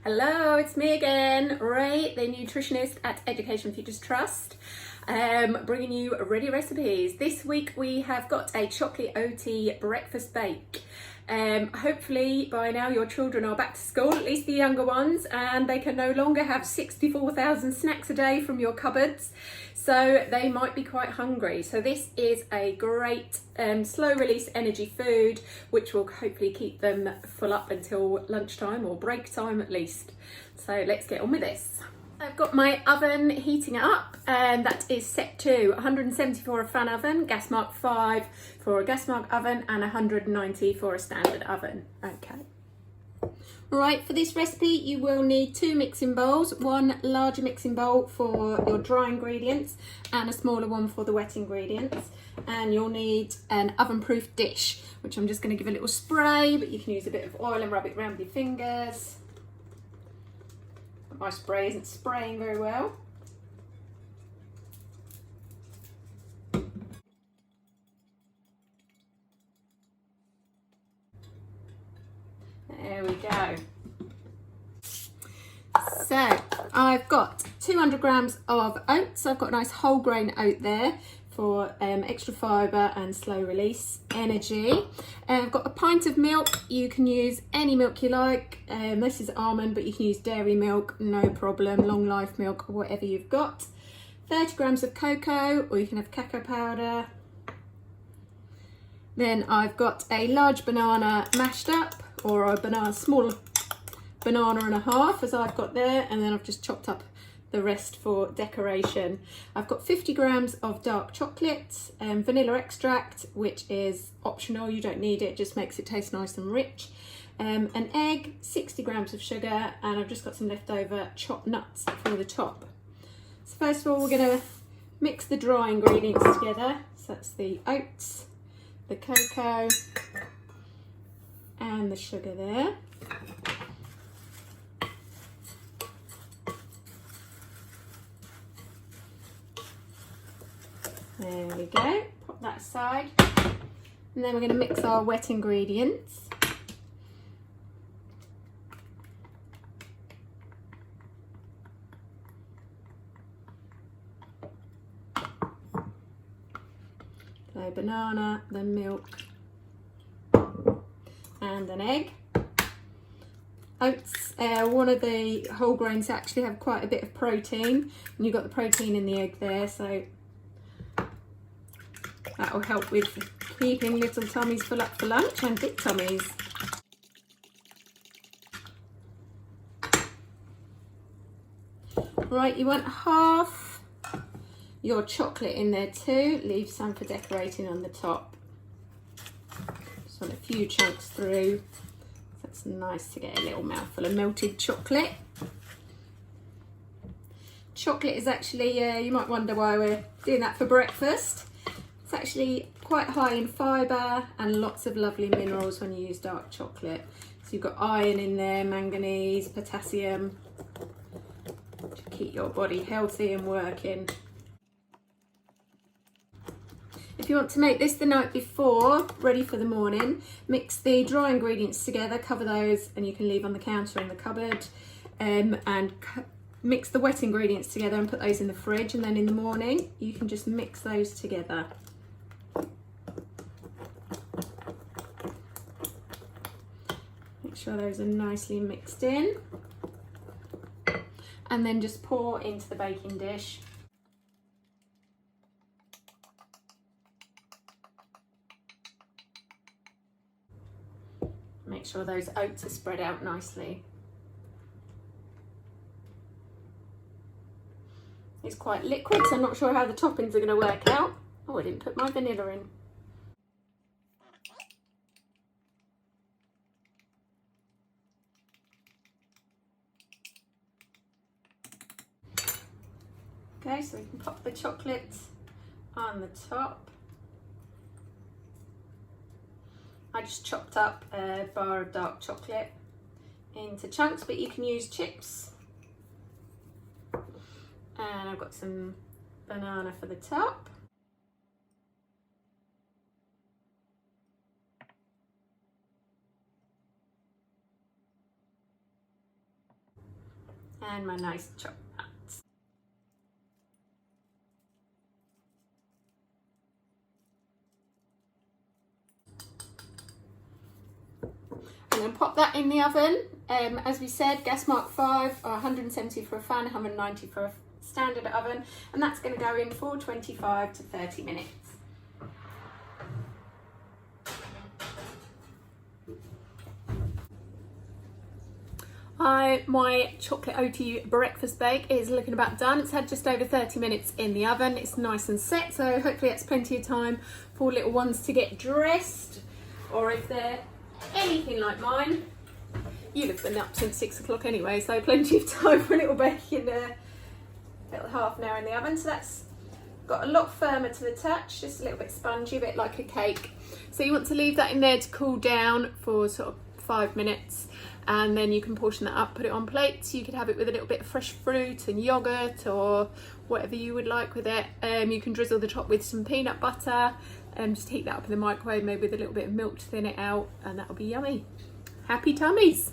Hello, it's me again, Ray, the nutritionist at Education Futures Trust, bringing you ready recipes. This week we have got a chocolate oaty breakfast bake. Hopefully by now your children are back to school, at least the younger ones, and they can no longer have 64,000 snacks a day from your cupboards, so they might be quite hungry. So this is a great slow release energy food which will hopefully keep them full up until lunchtime or break time at least. So let's get on with this. I've got my oven heating up, and that is set to 170 for a fan oven, gas mark 5 for a gas mark oven, and 190 for a standard oven. Okay. Right, for this recipe you will need 2 mixing bowls, one larger mixing bowl for your dry ingredients and a smaller one for the wet ingredients. And you'll need an oven-proof dish, which I'm just going to give a little spray, but you can use a bit of oil and rub it around your fingers. My spray isn't spraying very well. There we go. So I've got 200 grams of oats. I've got a nice whole grain oat there for extra fibre and slow release energy. I've got a pint of milk. You can use any milk you like. This is almond, but you can use dairy milk, no problem, long life milk, or whatever you've got. 30 grams of cocoa, or you can have cacao powder. Then I've got a large banana mashed up, or a small banana and a half, as I've got there, and then I've just chopped up the rest for decoration. I've got 50 grams of dark chocolate, vanilla extract, which is optional, you don't need it, just makes it taste nice and rich. An egg, 60 grams of sugar, and I've just got some leftover chopped nuts for the top. So first of all, we're going to mix the dry ingredients together. So that's the oats, the cocoa, and the sugar there. There we go, pop that aside. And then we're going to mix our wet ingredients. So banana, the milk, and an egg. Oats, one of the whole grains actually have quite a bit of protein, and you've got the protein in the egg there, so that will help with keeping little tummies full up for lunch and big tummies. Right, you want half your chocolate in there too. Leave some for decorating on the top. Just want a few chunks through. That's nice to get a little mouthful of melted chocolate. Chocolate is actually, you might wonder why we're doing that for breakfast. It's actually quite high in fibre and lots of lovely minerals when you use dark chocolate. So you've got iron in there, manganese, potassium, to keep your body healthy and working. If you want to make this the night before, ready for the morning, mix the dry ingredients together, cover those, and you can leave on the counter in the cupboard, and mix the wet ingredients together and put those in the fridge, and then in the morning you can just mix those together. Make sure those are nicely mixed in, and then just pour into the baking dish. Make sure those oats are spread out nicely. It's quite liquid, so I'm not sure how the toppings are going to work out. Oh, I didn't put my vanilla in. Okay, so we can pop the chocolate on the top. I just chopped up a bar of dark chocolate into chunks, but you can use chips. And I've got some banana for the top. and my nice chopped nuts. And then pop that in the oven. As we said, gas mark 5, or 170 for a fan, 190 for a standard oven, and that's going to go in for 25 to 30 minutes. My chocolate OT breakfast bake is looking about done. It's had just over 30 minutes in the oven. It's nice and set, so hopefully that's plenty of time for little ones to get dressed, or if they're anything like mine, you'd have been up since 6 o'clock anyway, so plenty of time for a little bake in a little half an hour in the oven. So that's got a lot firmer to the touch, just a little bit spongy, a bit like a cake. So you want to leave that in there to cool down for sort of 5 minutes, and then you can portion that up, put it on plates. You could have it with a little bit of fresh fruit and yogurt or whatever you would like with it. You can drizzle the top with some peanut butter and just heat that up in the microwave, maybe with a little bit of milk to thin it out, and that'll be yummy. Happy tummies!